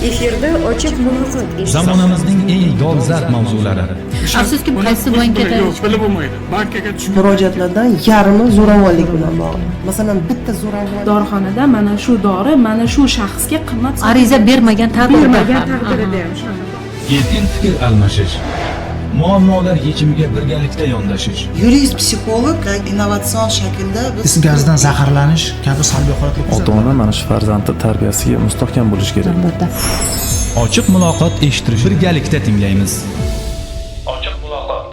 Efirda ochiq muloqot eshitasiz. Zamonamizning eng dolzarb mavzulari. Afsuski, qaysi bankada yo'q, bilib bo'lmaydi. Bankaga tushib Murojaatlardan yarmi zo'ravonlik bilan bog'liq. Masalan, bitta zo'ravon dorixonada mana shu dori mana shu shaxsga qimmat ariza bermagan taqdirda taqdirida ham shunaqa. Erkin fikr almashish. Muammolar yechimiga birgalikda yondashish. Yurist, psixolog innovatsion shaklda is gazdan zaharlanish kabi salbiy holatlar ota-ona mana shu farzandi tarbiyasiga mustahkam bo'lish kerak. Ochiq muloqot eshittirish. Birgalikda tinglaymiz. Ochiq muloqot.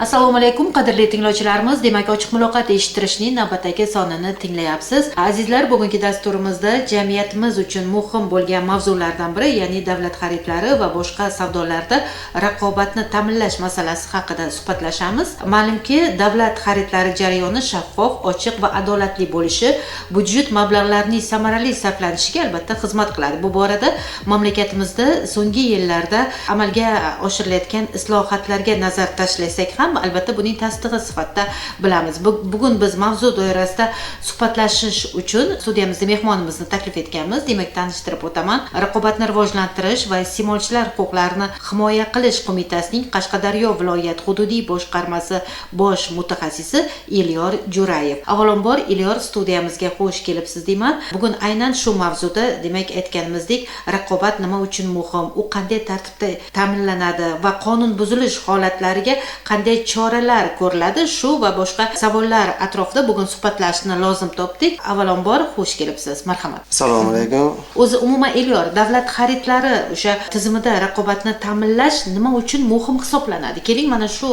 Assalomu alaykum qadrli tinglovchilarimiz. Demak, ochiq muloqot eshittirishning navbatdagi sonini tinglayapsiz. Azizlar, bugungi dasturimizda jamiyatimiz uchun muhim bo'lgan mavzulardan biri, ya'ni davlat xaridlari va boshqa savdolarda raqobatni ta'minlash masalasi haqida suhbatlashamiz. Ma'lumki, davlat xaridlari jarayoni shaffof, ochiq va adolatli bo'lishi budjet mablag'larining samarali sarflanishiga albatta xizmat qiladi. Bu borada mamlakatimizda so'nggi yillarda amalga oshirilayotgan islohotlarga nazar tashlasak ham albatta buning tasdig'i sifatida bilamiz. Bugun biz mavzu doirasida suhbatlashish uchun studiyamizda mehmonimizni taklif etganmiz. Demak, tanishtirib o'taman. Raqobatni rivojlantirish va iste'molchilar huquqlarini himoya qilish qo'mitasining Qashqadaryo viloyat hududiy boshqarmasi bosh mutaxassisi Elyor Jo'rayev. Avvalambor Elyor, studiyamizga xush kelibsiz deyman. Bugun aynan shu mavzuda, demak, aytganimizdek, raqobat nima uchun muhim, u qanday tartibda ta'minlanadi va qonun buzilish holatlariga qanday choralar ko'riladi, shu va boshqa savollar atrofida bugun suhbatlashishni lozim topdik. Avvalambor xush kelibsiz. Marhamat. Assalomu alaykum. O'zi umuman Elyor, davlat xaridlari o'sha tizimida raqobatni ta'minlash nima uchun muhim hisoblanadi? Keling, mana shu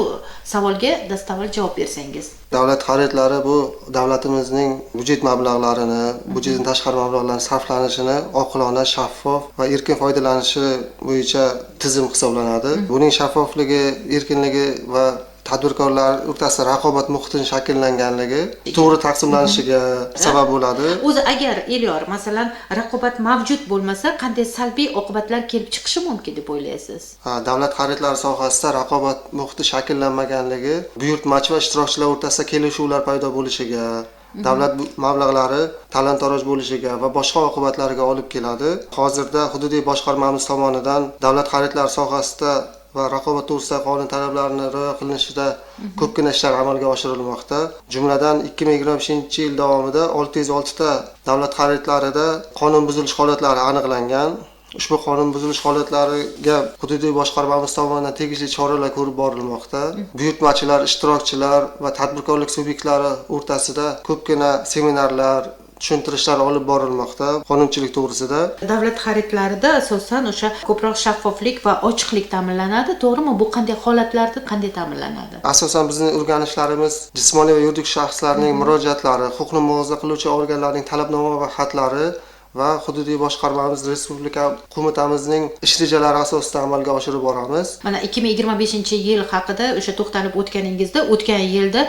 savolga dastavval javob bersangiz. Davlat xaridlari bu davlatimizning budjet mablag'larini, budjetdan tashqari mablag'larning sarflanishini oqilona, shaffof va erkin foydalanishi bo'yicha tizim hisoblanadi. Buning shaffofligi, erkinligi va tadbirkorlar o'rtasida raqobat muhitining shakllanganligi, to'g'ri taqsimlanishiga sabab bo'ladi. O'zi agar Elyor, masalan, raqobat mavjud bo'lmasa, qanday salbiy oqibatlar kelib chiqishi mumkin deb o'ylaysiz? Davlat xaridlari sohasida raqobat muhiti shakllanmaganligi, buyurtmachi va ishtirokchilar o'rtasida kelishuvlar paydo bo'lishiga, davlat mablag'lari talon-taroj bo'lishiga va boshqa oqibatlarga olib keladi. Hozirda hududiy boshqarmamiz tomonidan davlat xaridlari sohasida va raqobat to'g'risidagi qonun talablarini rioya qilinishida ko'pgina ishlar amalga oshirilmoqda. Jumladan 2025-yil davomida 606 ta davlat xaridlarida qonun buzilish holatlari aniqlangan. Ushbu qonun buzilish holatlariga hududiy boshqarmamiz tomonidan tegishli choralar ko'rib borilmoqda. Buyurtmachilar, ishtirokchilar va tadbirkorlik subyektlari o'rtasida ko'pgina seminarlar, tushuntirishlar olib borilmoqda qonunchilik to'g'risida. Davlat xaridlarida asosan o'sha ko'proq shaffoflik va ochiqlik ta'minlanadi, to'g'rimi? Bu qanday holatlarda qanday ta'minlanadi? Asosan bizning o'rganishlarimiz jismoniy va yuridik shaxslarning murojaatlari, huquqni muhofaza qiluvchi organlarning talabnoma va xatlari va hududiy boshqarmamiz respublika qo'mitamizning ish rejalari asosida amalga oshirib boramiz. Mana 2025-yil haqida o'sha to'xtalib o'tganingizda, o'tgan yilda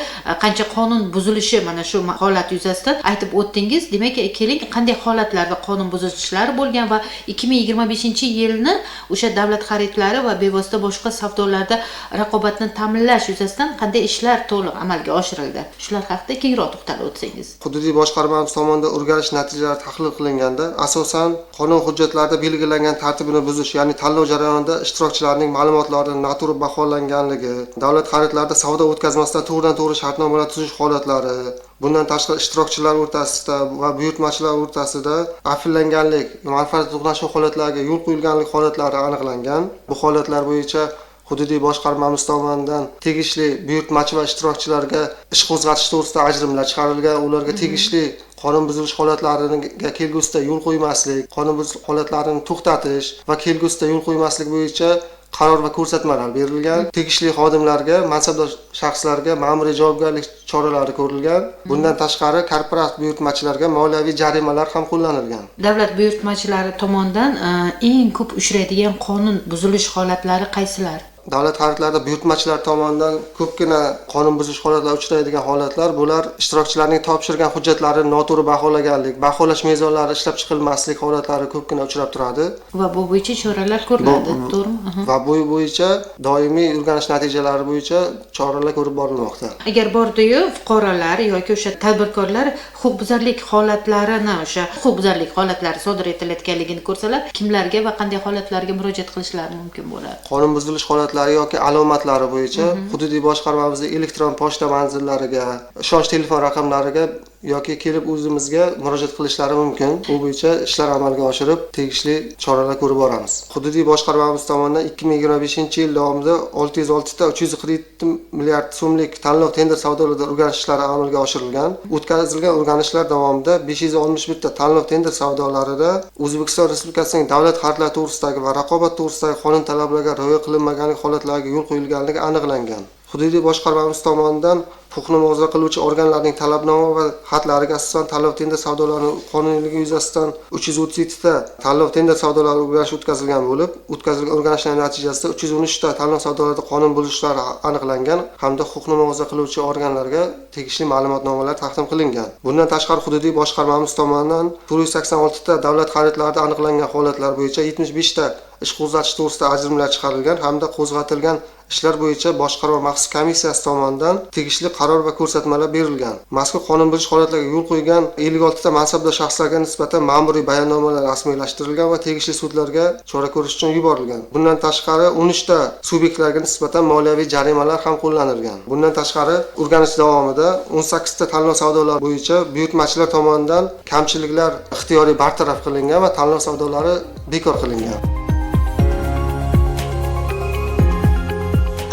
qancha qonun buzilishi mana shu holat yuzasidan aytib o'tdingiz. Demak, keling, qanday holatlarda qonun buzilishlari bo'lgan va 2025-yilni o'sha davlat xaridlari va bevosita boshqa savdolarda raqobatni ta'minlash yuzasidan qanday ishlar to'liq amalga oshirildi? Shular haqida kengroq to'xtalib o'tsangiz. Hududiy boshqarmamiz tomonidan o'rganish natijalari tahlil qilingan asosan qonun hujjatlarida belgilangan tartibini buzish, ya'ni tanlov jarayonida ishtirokchilarning ma'lumotlarini noto'g'ri baholanganligi, davlat xaridlarida savdo o'tkazmasdan to'g'ridan-to'g'ri shartnomalar tuzish holatlari, bundan tashqari ishtirokchilar o'rtasida va buyurtmachilar o'rtasida afillanganlik, manfaat to'qnashuv holatlariga yo'l qo'yilganlik holatlari aniqlangan. Bu holatlar bo'yicha hududiy boshqarmamiz tomonidan tegishli buyurtmachi va ishtirokchilarga ish qo'zg'atish to'g'risida ajrimlar chiqarilgan, ularga tegishli qonun buzilish holatlariga kelgusida yo'l qo'ymaslik, qonun buzilish holatlarini to'xtatish va kelgusida yo'l qo'ymaslik bo'yicha qaror va ko'rsatmalar berilgan. Tegishli xodimlarga, mansabdor shaxslarga ma'muriy javobgarlik choralari ko'rilgan. Bundan tashqari korporat buyurtmachilarga moliyaviy jarimalar ham qo'llanilgan. Davlat buyurtmachilari tomonidan eng ko'p uchraydigan qonun buzilish holatlari qaysilar? davlat xaridlarida buyurtmachilar tomonidan ko'pgina qonun buzish holatlari uchraydigan holatlar, bular ishtirokchilarning topshirgan hujjatlarini noto'g'ri baholaganlik, baholash mezonlari ishlab chiqilmaslik holatlari ko'pgina uchrab turadi. Va bu bo'yicha choralar ko'riladi, to'g'rimi? Va bu bo'yicha doimiy o'rganish natijalari bo'yicha choralar ko'rib borilmoqda. Agar bordi-yu fuqarolar yoki o'sha tadbirkorlar huquqbuzarlik holatlarini, o'sha huquqbuzarlik holatlari sodir etilayotganligini ko'rsalar, kimlarga va qanday holatlarga murojaat qilishlari mumkin bo'ladi? Qonun buzilish holatlari yoki alomatlari bo'yicha hududiy boshqarmamizning elektron pochta manzillariga, ishonch telefon raqamlariga yoki kelib o'zimizga murojaat qilishlari mumkin. Bu bo'yicha ishlar amalga oshirib, tegishli choralar ko'rib boramiz. Hududiy boshqarmamiz tomonidan 2025-yil davomida 606 ta 347 milliard so'mlik tanlov tender savdolarida o'rganish ishlari amalga oshirilgan. O'tkazilgan o'rganishlar davomida 561 ta tanlov tender savdolarida O'zbekiston Respublikasining davlat xaridlari to'g'risidagi va raqobat to'g'risidagi qonun talablariga rioya qilinmaganlik holatlariga yo'l qo'yilganligi aniqlangan. Hududiy boshqarmamiz tomonidan huquqni muhofaza qiluvchi organlarning talabnoma va xatlariga asosan tanlov tender savdolarining qonuniyligi yuzasidan 337 ta tanlov tender savdolari o'rganish o'tkazilgan bo'lib, o'tkazilgan o'rganishlar natijasida 313 ta tanlov savdolarida qonun buzilishlar aniqlangan hamda huquqni muhofaza qiluvchi organlarga tegishli ma'lumotnomalar taqdim qilingan. Bundan tashqari hududiy boshqarmamiz tomonidan 186 ta davlat xaridlarida aniqlangan holatlar bo'yicha 75 ta ish qo'zg'atish to'g'risida ajrimlar chiqarilgan hamda qo'zg'atilgan ishlar bo'yicha boshqaruv maxsus komissiyasi tomonidan tegishli qaror va ko'rsatmalar berilgan. Mazkur qonun buzish holatlariga yo'l qo'ygan 56 ta mansabdor shaxslarga nisbatan ma'muriy bayonnomalar rasmiylashtirilgan va tegishli sudlarga chora ko'rish uchun yuborilgan. Bundan tashqari 13 ta subyektlarga nisbatan moliyaviy jarimalar ham qo'llanilgan. Bundan tashqari o'rganish davomida 18 ta tanlov savdolari bo'yicha buyurtmachilar tomonidan kamchiliklar ixtiyoriy bartaraf qilingan va tanlov savdolari bekor qilingan.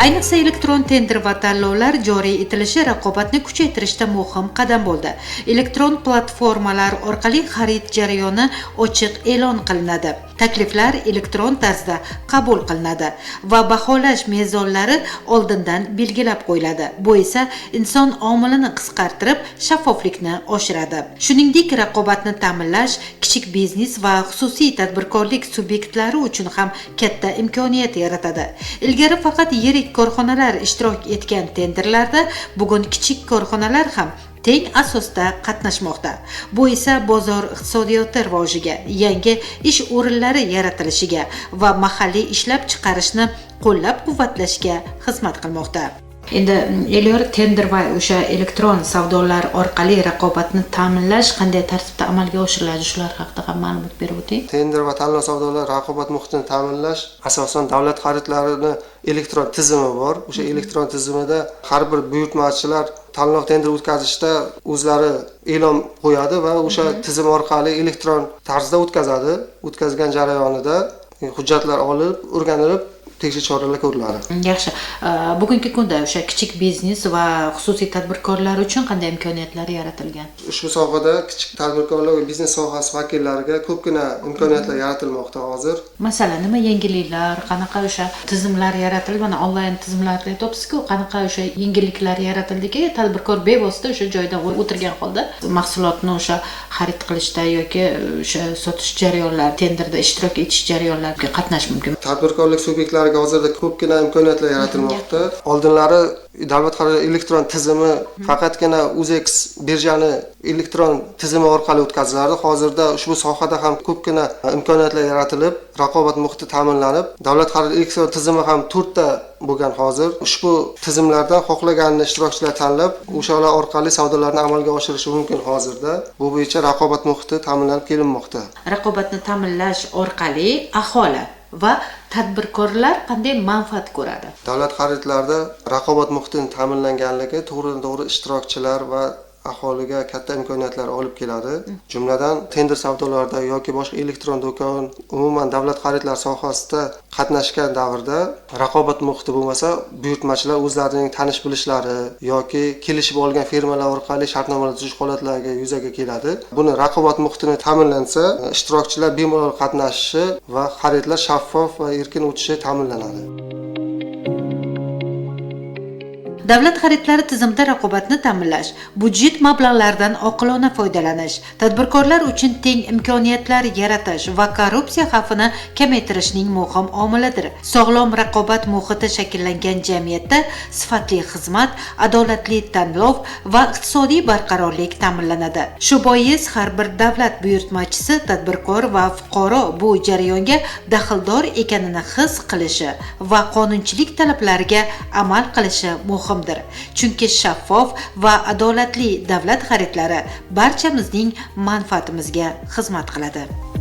Ayniqsa elektron tender va tanlovlar joriy etilishi raqobatni kuchaytirishda muhim qadam bo'ldi. Elektron platformalar orqali xarid jarayoni ochiq e'lon qilinadi. Takliflar elektron tarzda qabul qilinadi va baholash mezonlari oldindan belgilab qo'yiladi. Bu esa inson omilini qisqartirib, shaffoflikni oshiradi. Shuningdek, raqobatni ta'minlash kichik biznes va xususiy tadbirkorlik subyektlari uchun ham katta imkoniyat yaratadi. Ilgari faqat yirik korxonalar ishtirok etgan tenderlarda bugun kichik korxonalar ham teng asosda qatnashmoqda. Bu esa bozor iqtisodiyoti rivojiga, yangi ish o'rinlari yaratilishiga va mahalliy ishlab chiqarishni qo'llab-quvvatlashga xizmat qilmoqda. Endi Elyor, tender va o'sha elektron savdolar orqali raqobatni ta'minlash qanday tartibda amalga oshiriladi? Shular haqida ham ma'lumot berib o'ting. Tender va tanlov savdolar raqobat muhitini ta'minlash asosan davlat xaridlarini elektron tizimi bor. O'sha elektron tizimida har bir buyurtmachilar tanlov tender o'tkazishda o'zlari e'lon qo'yadi va o'sha tizim orqali elektron tarzda o'tkazadi. O'tkazgan jarayonida hujjatlar olib, o'rganilib tegishli choralar ko'riladi. Yaxshi. Bugungi kunda o'sha kichik biznes va xususiy tadbirkorlar uchun qanday imkoniyatlar yaratilgan? Ushbu sohada kichik tadbirkorlar va biznes sohasi vakillariga ko'pgina imkoniyatlar yaratilmoqda hozir. Masalan, nima yangiliklar, qanaqa o'sha tizimlar yaratildi? Mana onlayn tizimlarni aytibsiz-ku, qanaqa o'sha yengilliklar yaratildiki, tadbirkor bevosita o'sha joyda o'tirgan holda mahsulotni o'sha xarid qilishda yoki o'sha sotish jarayonlari, tenderda ishtirok etish jarayonlariga qatnashish mumkin. Tadbirkorlik subyektlariga hozirda ko'pgina imkoniyatlar yaratilmoqda. Oldinlari davlat xaridlari elektron tizimi faqatgina Uzex birjani elektron tizimi orqali o'tkazilardi. Hozirda ushbu sohada ham ko'pgina imkoniyatlar yaratilib, raqobat muhiti ta'minlanib, davlat xaridlari elektron tizimi ham 4 ta bo'lgan hozir. Ushbu tizimlardan xohlaganini ishtirokchilar tanlab, o'shalar orqali savdolarni amalga oshirishi mumkin hozirda. Bu bo'yicha raqobat muhiti ta'minlanib kelinmoqda. Raqobatni ta'minlash orqali aholi va tadbirkorlar qanday manfaat ko'radi? Davlat xaridlarida raqobat muhitini ta'minlanganligi to'g'ri ishtirokchilar va aholiga katta imkoniyatlar olib keladi. Jumladan tender savdolarida yoki boshqa elektron do'kon, umuman davlat xaridlari sohasida qatnashgan davrda raqobat muhiti bo'lmasa, buyurtmachilar o'zlarining tanish bilishlari yoki kelishib olgan firmalar orqali shartnomalar tuzish holatlariga yuzaga keladi. Buni raqobat muhitini ta'minlansa, ishtirokchilar bemalol qatnashishi va xaridlar shaffof va erkin o'tishi ta'minlanadi. Davlat xaridlari tizimida raqobatni ta'minlash, budjet mablag'laridan oqilona foydalanish, tadbirkorlar uchun teng imkoniyatlar yaratish va korrupsiya xavfini kamaytirishning muhim omilidir. Sog'lom raqobat muhiti shakllangan jamiyatda sifatli xizmat, adolatli tanlov va iqtisodiy barqarorlik ta'minlanadi. Shu bois har bir davlat buyurtmachisi, tadbirkor va fuqaro bu jarayonga daxldor ekanini his qilishi va qonunchilik talablariga amal qilishi muhimdir. Chunki shaffof va adolatli davlat xaridlari barchamizning manfaatimizga xizmat qiladi.